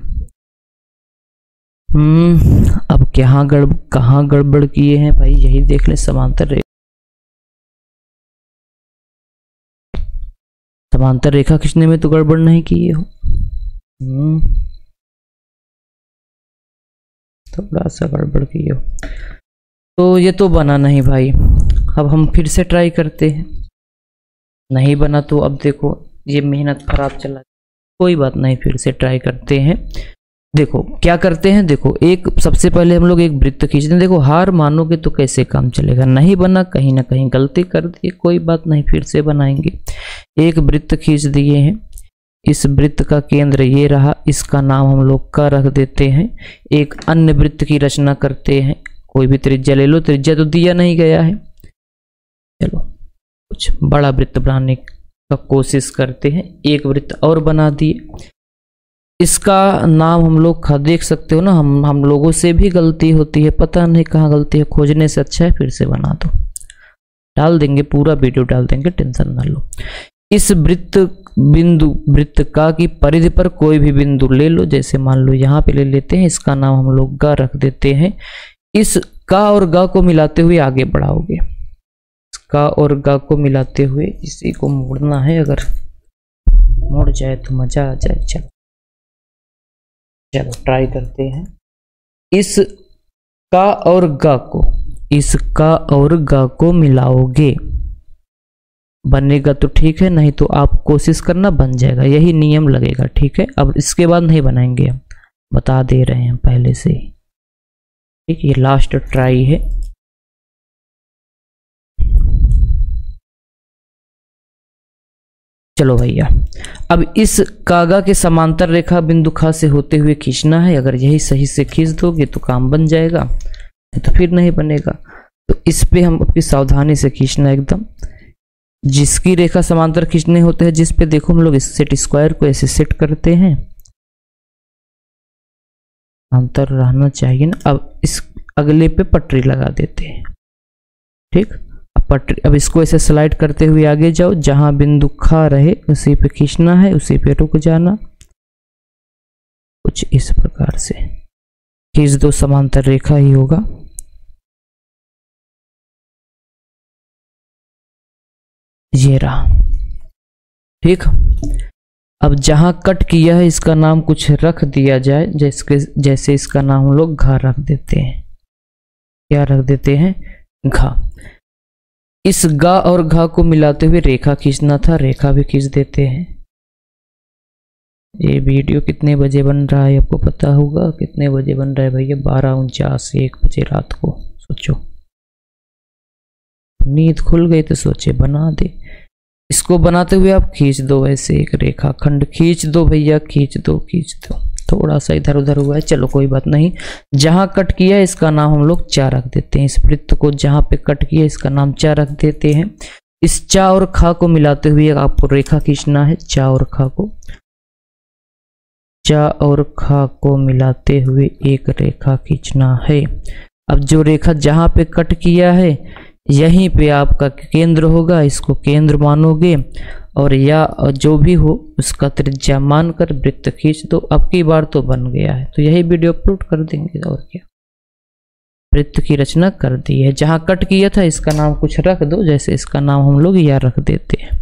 अब कहाँ गड़बड़ किए हैं भाई, यही देख ले। समांतर रेखा खींचने में तो गड़बड़ नहीं किए हो। थोड़ा सा गड़बड़ किए हो, तो ये तो बना नहीं भाई। अब हम फिर से ट्राई करते हैं, नहीं बना तो अब देखो ये मेहनत खराब चला, कोई बात नहीं, फिर से ट्राई करते हैं। देखो क्या करते हैं, देखो एक सबसे पहले हम लोग एक वृत्त खींचते हैं। देखो हार मानोगे तो कैसे काम चलेगा, नहीं बना, कहीं ना कहीं गलती कर दी, कोई बात नहीं, फिर से बनाएंगे। एक वृत्त खींच दिए हैं, इस वृत्त का केंद्र ये रहा, इसका नाम हम लोग का रख देते हैं। एक अन्य वृत्त की रचना करते हैं, कोई भी त्रिज्या ले लो, त्रिज्या तो दिया नहीं गया है। चलो कुछ बड़ा वृत्त बनाने का कोशिश करते हैं। एक वृत्त और बना दिए, इसका नाम हम लोग देख सकते हो ना, हम लोगों से भी गलती होती है, पता नहीं कहाँ गलती है, खोजने से अच्छा है फिर से बना दो। डाल देंगे, पूरा वीडियो डाल देंगे, टेंशन ना लो। इस वृत्त का की परिधि पर कोई भी बिंदु ले लो, जैसे मान लो यहाँ पे ले लेते हैं, इसका नाम हम लोग गा रख देते हैं। इस का और गा को मिलाते हुए आगे बढ़ाओगे, का और गा को मिलाते हुए इसी को मोड़ना है, अगर मोड़ जाए तो मजा आ जाए। चलो ट्राई करते हैं। इस का और गा को मिलाओगे, बनेगा तो ठीक है, नहीं तो आप कोशिश करना, बन जाएगा, यही नियम लगेगा, ठीक है। अब इसके बाद नहीं बनाएंगे, हम बता दे रहे हैं पहले से ही, ठीक। ये लास्ट ट्राई है। चलो भैया, अब इस कागा के समांतर रेखा बिंदु खा से होते हुए खींचना है। अगर यही सही से खींच दोगे तो काम बन जाएगा, तो फिर नहीं बनेगा। तो इस पे हम अपनी सावधानी से खींचना एकदम, जिसकी रेखा समांतर खींचने होते हैं, जिस पे देखो हम लोग इस सेट स्क्वायर को ऐसे सेट करते हैं, अंतर रहना चाहिए ना। अब इस अगले पे पटरी लगा देते हैं, ठीक। अब इसको ऐसे स्लाइड करते हुए आगे जाओ, जहां बिंदु खा रहे उसी पे खींचना है, उसी पे रुक जाना, कुछ इस प्रकार से खींच दो, समांतर रेखा ही होगा। ये रहा, ठीक। अब जहां कट किया है इसका नाम कुछ रख दिया जाए, जैसे इसका नाम हम लोग घा रख देते हैं। क्या रख देते हैं, घा। इस गा और घा को मिलाते हुए रेखा खींचना था, रेखा भी खींच देते हैं। ये वीडियो कितने बजे बन रहा है आपको पता होगा, कितने बजे बन रहा है भैया, 12:49, 1 बजे रात को। सोचो, नींद खुल गई तो सोचे बना दे। इसको बनाते हुए आप खींच दो, ऐसे एक रेखा खंड खींच दो भैया, खींच दो। थोड़ा सा इधर उधर हुआ है, चलो कोई बात नहीं। जहां कट किया है इसका नाम हम लोग चा रख देते हैं। इस वृत्त को जहां पे कट किया इसका नाम चा रख देते हैं। इस चा और खा को मिलाते हुए आपको रेखा खींचना है, चा और खा को मिलाते हुए एक रेखा खींचना है। अब जो रेखा जहां पे कट किया है यहीं पे आपका केंद्र होगा, इसको केंद्र मानोगे, और या जो भी हो उसका त्रिज्या मानकर वृत्त खींच दो। अब की बार तो बन गया है, तो यही वीडियो अपलोड कर देंगे, और क्या। वृत्त की रचना कर दी है, जहां कट किया था इसका नाम कुछ रख दो, जैसे इसका नाम हम लोग या रख देते हैं।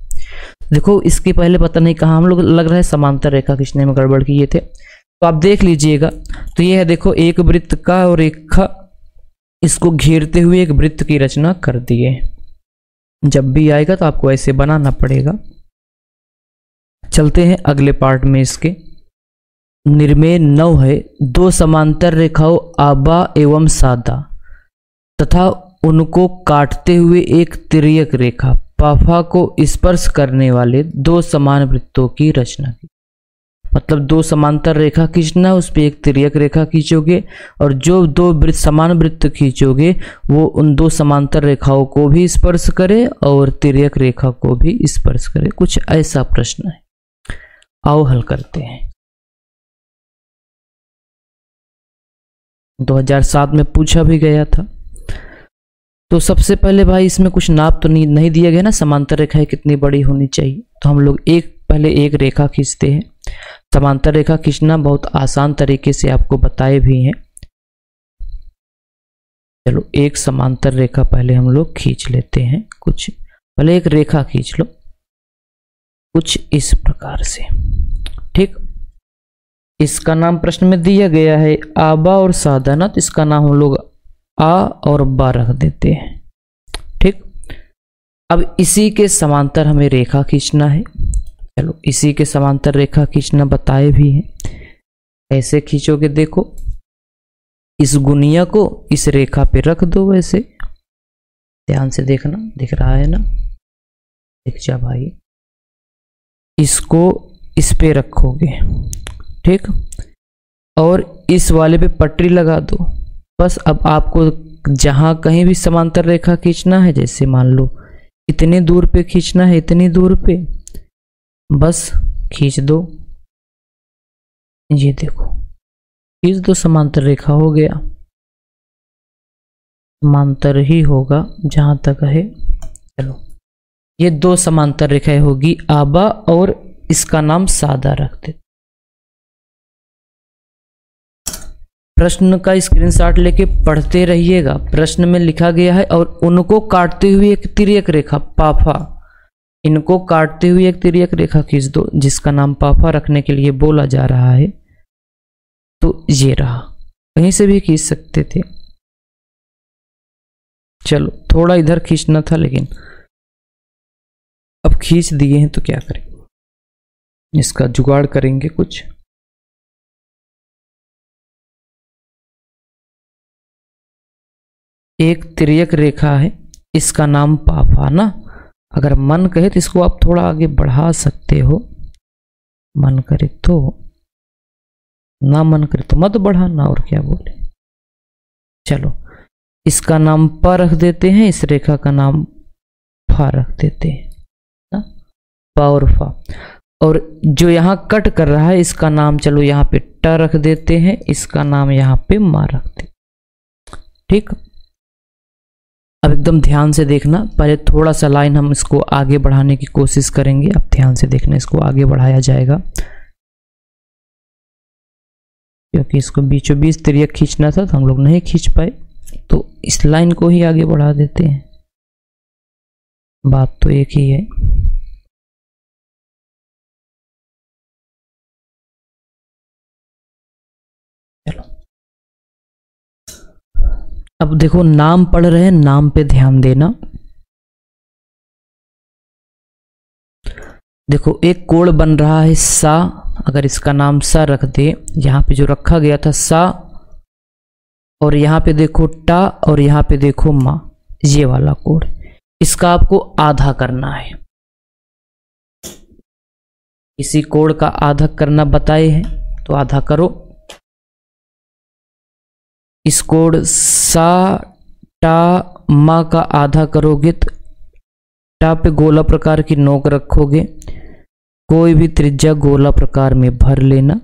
देखो इसके पहले पता नहीं कहाँ हम लोग लग रहा है समांतर रेखा खींचने में गड़बड़ किए थे, तो आप देख लीजिएगा। तो ये है, देखो एक वृत्त का और एक खा, इसको घेरते हुए एक वृत्त की रचना कर दिए। जब भी आएगा तो आपको ऐसे बनाना पड़ेगा। चलते हैं अगले पार्ट में इसके। निर्मेय 9 है। दो समांतर रेखाओं आबा एवं सादा तथा उनको काटते हुए एक तिर्यक रेखा पाफा को स्पर्श करने वाले दो समान वृत्तों की रचना की। मतलब दो समांतर रेखा खींचना, उस पर एक तिर्यक रेखा खींचोगे और जो दो समान वृत्त खींचोगे वो उन दो समांतर रेखाओं को भी स्पर्श करे और तिर्यक रेखा को भी स्पर्श करे। कुछ ऐसा प्रश्न है, आओ हल करते हैं। 2007 में पूछा भी गया था। तो सबसे पहले भाई इसमें कुछ नाप तो नहीं दिया गया ना, समांतर रेखाएं कितनी बड़ी होनी चाहिए। तो हम लोग पहले एक रेखा खींचते हैं। समांतर रेखा खींचना बहुत आसान तरीके से आपको बताए भी हैं। चलो एक समांतर रेखा पहले हम लोग खींच लेते हैं। कुछ पहले एक रेखा खींच लो कुछ इस प्रकार से, ठीक। इसका नाम प्रश्न में दिया गया है आबा और सादा ना, तो इसका नाम हम लोग आ और बा रख देते हैं, ठीक। अब इसी के समांतर हमें रेखा खींचना है। चलो इसी के समांतर रेखा खींचना बताए भी हैं। ऐसे खींचोगे, देखो इस गुनिया को इस रेखा पे रख दो। वैसे ध्यान से देखना, दिख रहा है ना, दिख जा भाई। इसको इस पे रखोगे, ठीक, और इस वाले पे पटरी लगा दो। बस अब आपको जहां कहीं भी समांतर रेखा खींचना है, जैसे मान लो इतने दूर पे खींचना है, इतनी दूर पे बस खींच दो। ये देखो खींच दो, समांतर रेखा हो गया। समांतर ही होगा जहां तक है। चलो ये दो समांतर रेखाएं होगी आबा और इसका नाम सादा रख दे। प्रश्न का स्क्रीनशॉट लेके पढ़ते रहिएगा। प्रश्न में लिखा गया है और उनको काटते हुए एक तिर्यक रेखा पाफा, इनको काटते हुए एक तिर्यक रेखा खींच दो, जिसका नाम पाफा रखने के लिए बोला जा रहा है। तो ये रहा, कहीं से भी खींच सकते थे। चलो थोड़ा इधर खींचना था, लेकिन अब खींच दिए हैं तो क्या करें, इसका जुगाड़ करेंगे कुछ। एक तिर्यक रेखा है, इसका नाम पाफा ना। अगर मन कहे तो इसको आप थोड़ा आगे बढ़ा सकते हो, मन करे तो, ना मन करे तो मत बढ़ाना, और क्या बोले। चलो इसका नाम पा रख देते हैं, इस रेखा का नाम फा रख देते हैं ना, पा और फा। और जो यहां कट कर रहा है इसका नाम चलो यहां पे टा रख देते हैं, इसका नाम यहां पे मा रख देते, ठीक। अब एकदम ध्यान से देखना, पहले थोड़ा सा लाइन हम इसको आगे बढ़ाने की कोशिश करेंगे। अब ध्यान से देखना, इसको आगे बढ़ाया जाएगा क्योंकि इसको बीचों बीच तिर्यक खींचना था तो हम लोग नहीं खींच पाए, तो इस लाइन को ही आगे बढ़ा देते हैं। बात तो एक ही है। चलो अब देखो नाम पढ़ रहे हैं, नाम पे ध्यान देना। देखो एक कोण बन रहा है सा, अगर इसका नाम सा रख दे, यहां पे जो रखा गया था सा, और यहां पे देखो टा, और यहां पे देखो मा, ये वाला कोण, इसका आपको आधा करना है। इसी कोण का आधा करना बताए हैं, तो आधा करो। इस कोण सा टा मा का आधा करोगे तो टा पे गोला प्रकार की नोक रखोगे, कोई भी त्रिज्या गोला प्रकार में भर लेना,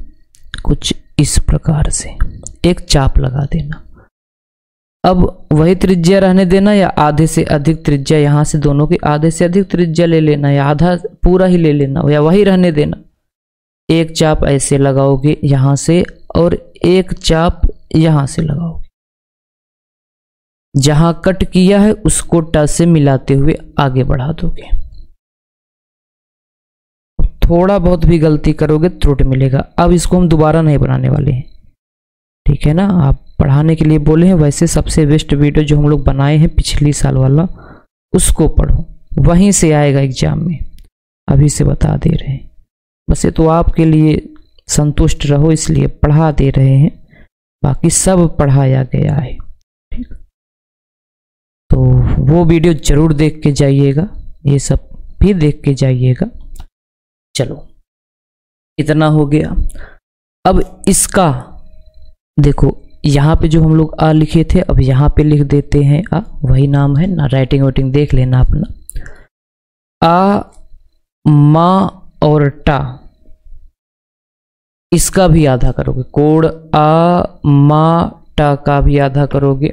कुछ इस प्रकार से एक चाप लगा देना। अब वही त्रिज्या रहने देना या आधे से अधिक त्रिज्या, यहां से दोनों की आधे से अधिक त्रिज्या ले लेना या आधा पूरा ही ले लेना, या वही रहने देना। एक चाप ऐसे लगाओगे यहां से और एक चाप यहां से लगाओगे, जहां कट किया है उसको टा से मिलाते हुए आगे बढ़ा दोगे। थोड़ा बहुत भी गलती करोगे त्रुटि मिलेगा। अब इसको हम दोबारा नहीं बनाने वाले हैं, ठीक है ना। आप पढ़ाने के लिए बोले हैं, वैसे सबसे बेस्ट वीडियो जो हम लोग बनाए हैं पिछली साल वाला, उसको पढ़ो, वहीं से आएगा एग्जाम में, अभी से बता दे रहे हैं। बस ये तो आपके लिए संतुष्ट रहो इसलिए पढ़ा दे रहे हैं, बाकी सब पढ़ाया गया है। ठीक, तो वो वीडियो जरूर देख के जाइएगा, ये सब भी देख के जाइएगा। चलो इतना हो गया। अब इसका देखो यहाँ पे जो हम लोग आ लिखे थे, अब यहाँ पे लिख देते हैं आ, वही नाम है ना, राइटिंग वाइटिंग देख लेना अपना। आ, मा और टा, इसका भी आधा करोगे, कोड आ मा टा का भी आधा करोगे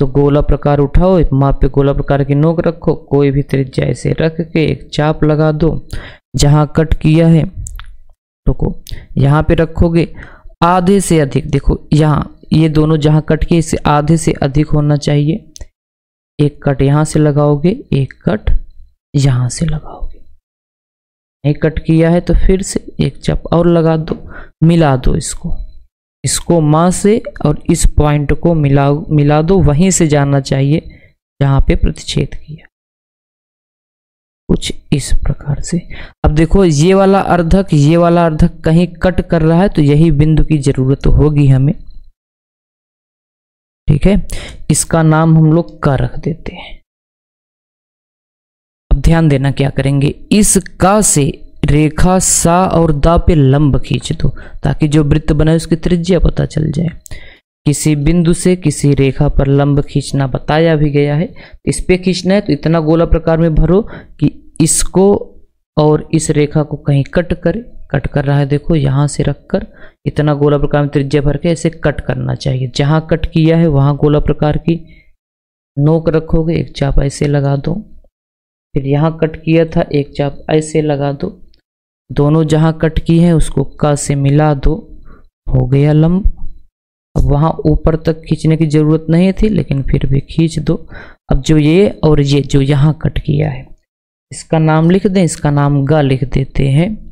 तो गोला प्रकार उठाओ, एक माप पे गोला प्रकार की नोक रखो, कोई भी त्रिज्या ऐसे रख के एक चाप लगा दो, जहां कट किया है रुको यहाँ पे रखोगे, आधे से अधिक, देखो यहाँ ये दोनों जहां कट किए इससे आधे से अधिक होना चाहिए। एक कट यहां से लगाओगे, एक कट यहां से लगाओगे, एक कट किया है तो फिर से एक चाप और लगा दो, मिला दो इसको माँ से और इस पॉइंट को मिला दो, वहीं से जाना चाहिए जहां पे प्रतिच्छेद किया, कुछ इस प्रकार से। अब देखो ये वाला अर्धक कहीं कट कर रहा है तो यही बिंदु की जरूरत होगी हमें। ठीक है, इसका नाम हम लोग का रख देते हैं। अब ध्यान देना क्या करेंगे, इस का से रेखा सा और दा पे लंब खींच दो ताकि जो वृत्त बना है उसकी त्रिज्या पता चल जाए। किसी बिंदु से किसी रेखा पर लंब खींचना बताया भी गया है, इस पे खींचना है तो इतना गोला प्रकार में भरो कि इसको और इस रेखा को कहीं कट कर रहा है, देखो यहां से रखकर इतना गोला प्रकार में त्रिज्या भर के ऐसे कट करना चाहिए। जहां कट किया है वहां गोला प्रकार की नोक रखोगे, एक चाप ऐसे लगा दो, फिर यहां कट किया था एक चाप ऐसे लगा दो, दोनों जहां कट की है उसको क से मिला दो, हो गया लंब। अब वहां ऊपर तक खींचने की जरूरत नहीं थी लेकिन फिर भी खींच दो। अब जो ये और ये जो यहां कट किया है इसका नाम लिख दें, इसका नाम ग लिख देते हैं।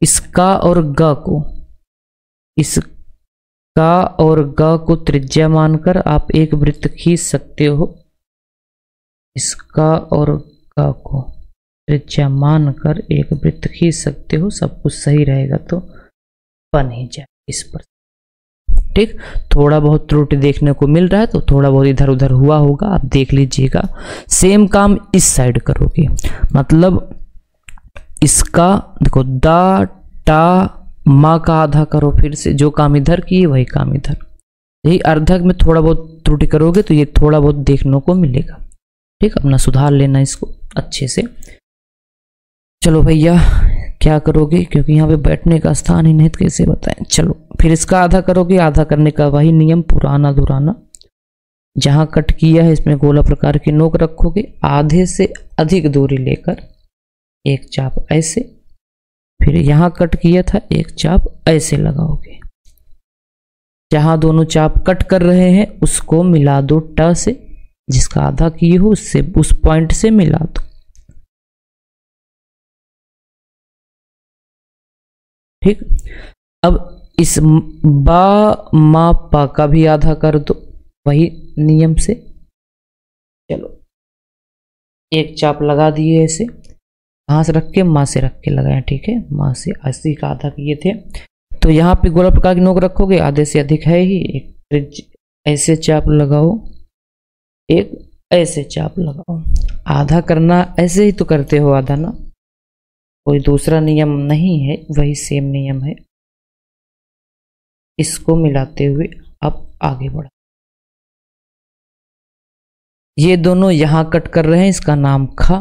इसका और ग को त्रिज्या मानकर आप एक वृत्त खींच सकते हो। इसका और ग को त्रिज्या मानकर एक वृत्त खींच सकते हो, सब कुछ सही रहेगा तो बन ही जाए इस पर। ठीक, थोड़ा बहुत त्रुटि देखने को मिल रहा है तो थोड़ा बहुत इधर उधर हुआ होगा, आप देख लीजिएगा। सेम काम इस साइड करोगे, मतलब इसका देखो दा टा माँ का आधा करो, फिर से जो काम इधर किए वही काम इधर। यही अर्धक में थोड़ा बहुत त्रुटि करोगे तो ये थोड़ा बहुत देखने को मिलेगा। ठीक, अपना सुधार लेना इसको अच्छे से। चलो भैया क्या करोगे, क्योंकि यहाँ पे बैठने का स्थान ही नहीं तो कैसे बताएं। चलो फिर इसका आधा करोगे, आधा करने का वही नियम पुराना दुराना, जहां कट किया है इसमें गोला प्रकार की नोक रखोगे, आधे से अधिक दूरी लेकर एक चाप ऐसे, फिर यहां कट किया था एक चाप ऐसे लगाओगे। जहां दोनों चाप कट कर रहे हैं उसको मिला दो ट से, जिसका आधा किए हो उससे उस पॉइंट से मिला दो। ठीक, अब इस बा मा पा का भी आधा कर दो वही नियम से। चलो एक चाप लगा दिए ऐसे, कहाँ से रख के, माँ से रख के लगाए। ठीक है, माँ से 80 का आधा किए थे तो यहाँ पे गोला प्रकार की नोक रखोगे, आधे से अधिक है ही, एक ऐसे चाप लगाओ, एक ऐसे चाप लगाओ। आधा करना ऐसे ही तो करते हो आधा ना, कोई दूसरा नियम नहीं है, वही सेम नियम है। इसको मिलाते हुए अब आगे बढ़ा, ये दोनों यहां कट कर रहे हैं, इसका नाम खा।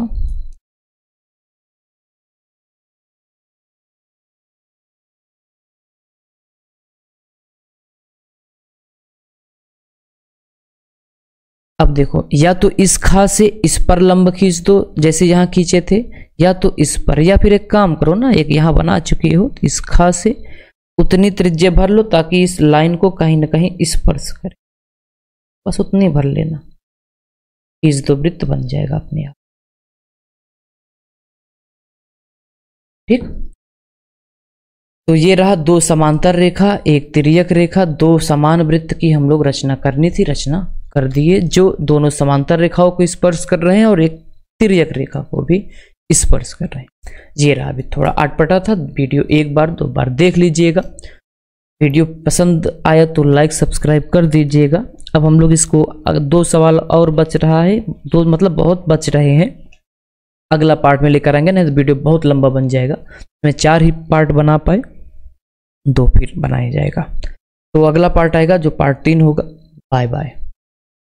अब देखो या तो इस खा से इस पर लंब खींच दो जैसे यहां खींचे थे, या तो इस पर, या फिर एक काम करो ना, एक यहां बना चुके हो तो इस खा से उतनी त्रिज्या भर लो ताकि इस लाइन को कहीं ना कहीं स्पर्श करे, बस उतनी भर लेना, इस दो वृत्त बन जाएगा अपने आप। ठीक, तो ये रहा दो समांतर रेखा, एक तिर्यक रेखा, दो समान वृत्त की हम लोग रचना करनी थी, रचना कर दिए, जो दोनों समांतर रेखाओं को स्पर्श कर रहे हैं और एक तिर्यक रेखा को भी स्पर्श कर रहे हैं। ये रहा, अभी थोड़ा अटपटा था, वीडियो एक बार दो बार देख लीजिएगा। वीडियो पसंद आया तो लाइक सब्सक्राइब कर दीजिएगा। अब हम लोग इसको 2 सवाल और बच रहा है, 2 मतलब बहुत बच रहे हैं, अगला पार्ट में लेकर आएंगे, नहीं तो वीडियो बहुत लंबा बन जाएगा। मैं 4 ही पार्ट बना पाए, 2 फिर बनाया जाएगा। तो अगला पार्ट आएगा जो पार्ट 3 होगा। Bye bye.